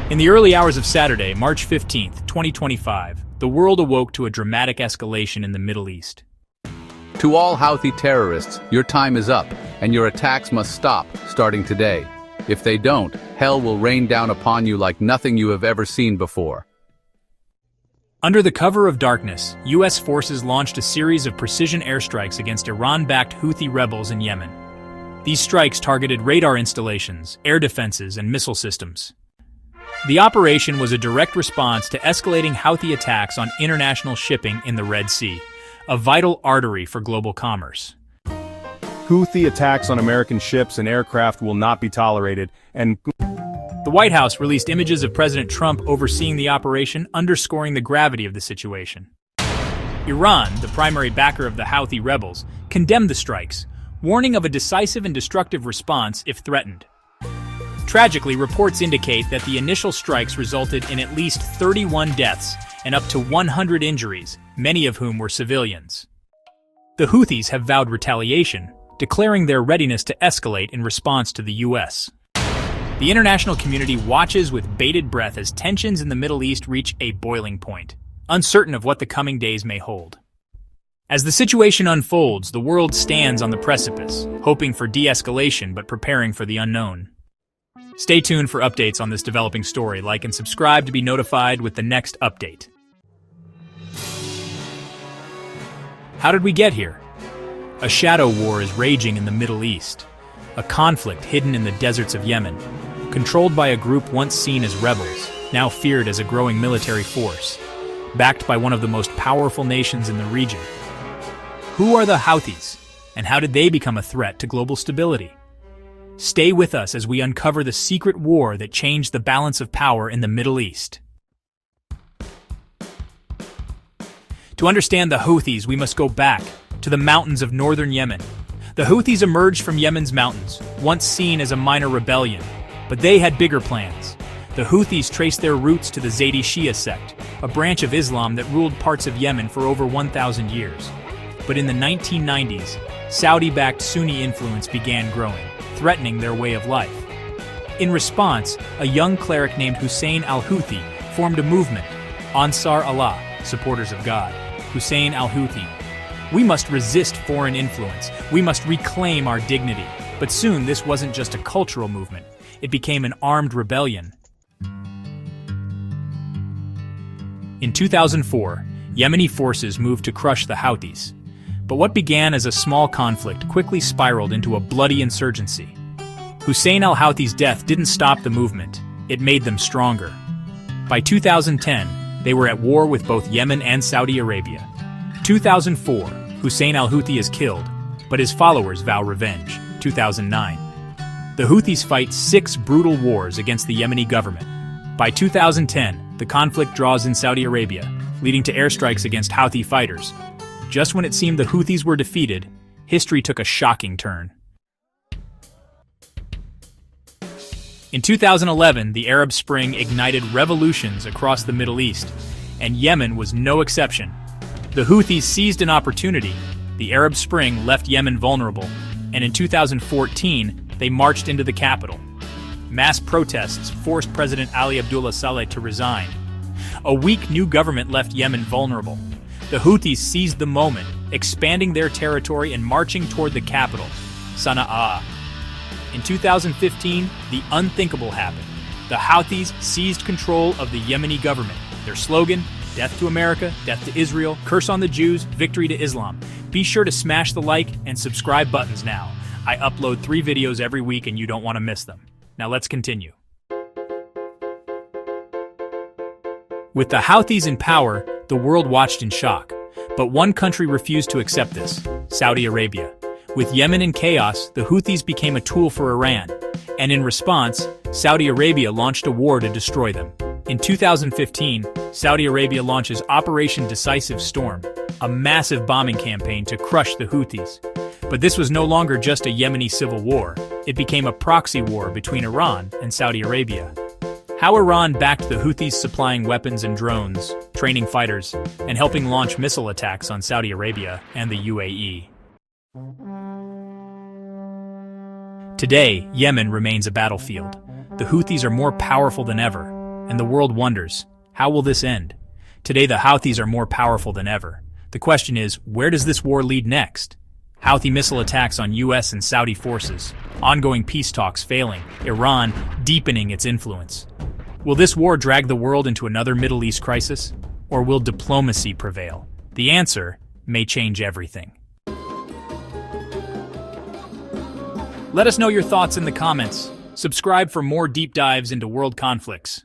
In the early hours of Saturday, March 15th, 2025, the world awoke to a dramatic escalation in the Middle East. To all Houthi terrorists, your time is up, and your attacks must stop, starting today. If they don't, hell will rain down upon you like nothing you have ever seen before. Under the cover of darkness, U.S. forces launched a series of precision airstrikes against Iran-backed Houthi rebels in Yemen. These strikes targeted radar installations, air defenses, and missile systems. The operation was a direct response to escalating Houthi attacks on international shipping in the Red Sea, a vital artery for global commerce. Houthi attacks on American ships and aircraft will not be tolerated, and the White House released images of President Trump overseeing the operation, underscoring the gravity of the situation. Iran, the primary backer of the Houthi rebels, condemned the strikes, warning of a decisive and destructive response if threatened. Tragically, reports indicate that the initial strikes resulted in at least 31 deaths and up to 100 injuries, many of whom were civilians. The Houthis have vowed retaliation, declaring their readiness to escalate in response to the U.S. The international community watches with bated breath as tensions in the Middle East reach a boiling point, uncertain of what the coming days may hold. As the situation unfolds, the world stands on the precipice, hoping for de-escalation but preparing for the unknown. Stay tuned for updates on this developing story. Like and subscribe to be notified with the next update. How did we get here? A shadow war is raging in the Middle East, a conflict hidden in the deserts of Yemen, controlled by a group once seen as rebels, now feared as a growing military force, backed by one of the most powerful nations in the region. Who are the Houthis, and how did they become a threat to global stability? Stay with us as we uncover the secret war that changed the balance of power in the Middle East. To understand the Houthis, we must go back to the mountains of northern Yemen. The Houthis emerged from Yemen's mountains, once seen as a minor rebellion, but they had bigger plans. The Houthis traced their roots to the Zaydi Shia sect, a branch of Islam that ruled parts of Yemen for over 1,000 years. But in the 1990s, Saudi-backed Sunni influence began growing, threatening their way of life. In response, a young cleric named Hussein al-Houthi formed a movement, Ansar Allah, supporters of God. Hussein al-Houthi. We must resist foreign influence. We must reclaim our dignity. But soon, this wasn't just a cultural movement. It became an armed rebellion. In 2004, Yemeni forces moved to crush the Houthis. But what began as a small conflict quickly spiraled into a bloody insurgency. Hussein al-Houthi's death didn't stop the movement. It made them stronger. By 2010, they were at war with both Yemen and Saudi Arabia. 2004, Hussein al-Houthi is killed, but his followers vow revenge. 2009. The Houthis fight 6 brutal wars against the Yemeni government. By 2010, the conflict draws in Saudi Arabia, leading to airstrikes against Houthi fighters. Just when it seemed the Houthis were defeated, history took a shocking turn. In 2011, the Arab Spring ignited revolutions across the Middle East, and Yemen was no exception. The Houthis seized an opportunity. The Arab Spring left Yemen vulnerable, and in 2014, they marched into the capital. Mass protests forced President Ali Abdullah Saleh to resign. A weak new government left Yemen vulnerable. The Houthis seized the moment, expanding their territory and marching toward the capital, Sana'a. In 2015, the unthinkable happened. The Houthis seized control of the Yemeni government. Their slogan, "Death to America, death to Israel, curse on the Jews, victory to Islam." Be sure to smash the like and subscribe buttons now. I upload 3 videos every week and you don't want to miss them. Now let's continue. With the Houthis in power, the world watched in shock. But one country refused to accept this: Saudi Arabia. With Yemen in chaos, the Houthis became a tool for Iran. And in response, Saudi Arabia launched a war to destroy them. In 2015, Saudi Arabia launches Operation Decisive Storm, a massive bombing campaign to crush the Houthis. But this was no longer just a Yemeni civil war. It became a proxy war between Iran and Saudi Arabia. How Iran backed the Houthis, supplying weapons and drones, training fighters, and helping launch missile attacks on Saudi Arabia and the UAE. Today, Yemen remains a battlefield. The Houthis are more powerful than ever, and the world wonders, how will this end? Today the Houthis are more powerful than ever. The question is, where does this war lead next? Houthi missile attacks on US and Saudi forces, ongoing peace talks failing, Iran deepening its influence. Will this war drag the world into another Middle East crisis? Or will diplomacy prevail? The answer may change everything. Let us know your thoughts in the comments. Subscribe for more deep dives into world conflicts.